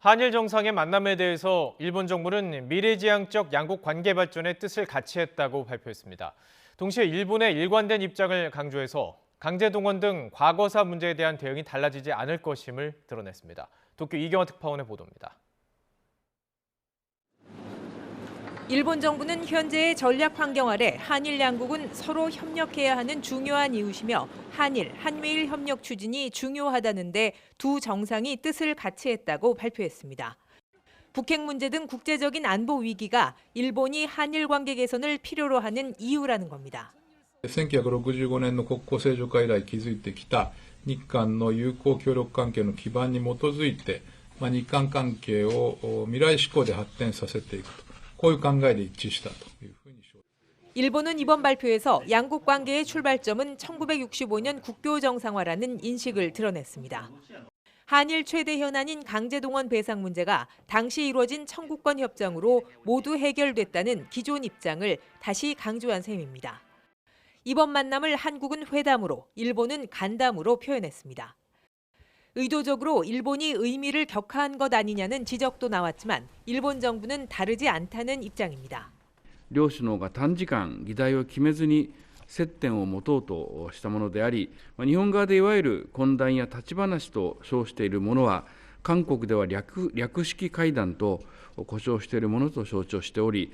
한일 정상의 만남에 대해서 일본 정부는 미래지향적 양국 관계 발전의 뜻을 같이 했다고 발표했습니다. 동시에 일본의 일관된 입장을 강조해서 강제동원 등 과거사 문제에 대한 대응이 달라지지 않을 것임을 드러냈습니다. 도쿄 이경화 특파원의 보도입니다. 일본 정부는 현재의 전략 환경 아래 한일 양국은 서로 협력해야 하는 중요한 이웃이며 한미일 협력 추진이 중요하다는데 두 정상이 뜻을 같이 했다고 발표했습니다. 북핵 문제 등 국제적인 안보 위기가 일본이 한일 관계 개선을 필요로 하는 이유라는 겁니다. 1965年の国交正常化以来築いてきた日韓の友好協力関係の基盤に基づいて、日韓関係を未来志向で発展させていくと、こういう考えで一致したというふうに。 일본은 이번 발표에서 양국 관계의 출발점은 1965년 국교 정상화라는 인식을 드러냈습니다. 한일 최대 현안인 강제동원 배상 문제가 당시 이루어진 청구권 협정으로 모두 해결됐다는 기존 입장을 다시 강조한 셈입니다. 이번 만남을 한국은 회담으로, 일본은 간담으로 표현했습니다. 의도적으로 일본이 의미를 격화한 것 아니냐는 지적도 나왔지만 일본 정부는 다르지 않다는 입장입니다. 両首脳が短時間議題を決めずに接点を持とうとしたものであり、日本側でいわゆる懇談や立ち話と称しているものは、韓国では略式会談と呼称しているものと承知をしており、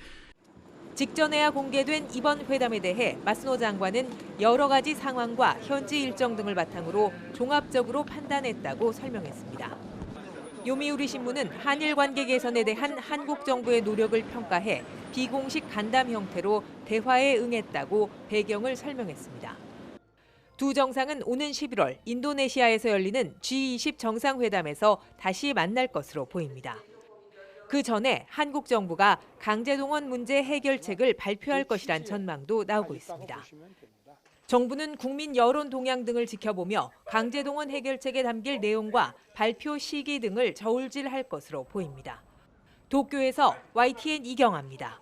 직전에야 공개된 이번 회담에 대해 마스노 장관은 여러 가지 상황과 현지 일정 등을 바탕으로 종합적으로 판단했다고 설명했습니다. 요미우리 신문은 한일 관계 개선에 대한 한국 정부의 노력을 평가해 비공식 간담 형태로 대화에 응했다고 배경을 설명했습니다. 두 정상은 오는 11월 인도네시아에서 열리는 G20 정상회담에서 다시 만날 것으로 보입니다. 그 전에 한국 정부가 강제동원 문제 해결책을 발표할 것이란 전망도 나오고 있습니다. 정부는 국민 여론 동향 등을 지켜보며 강제동원 해결책에 담길 내용과 발표 시기 등을 저울질할 것으로 보입니다. 도쿄에서 YTN 이경아입니다.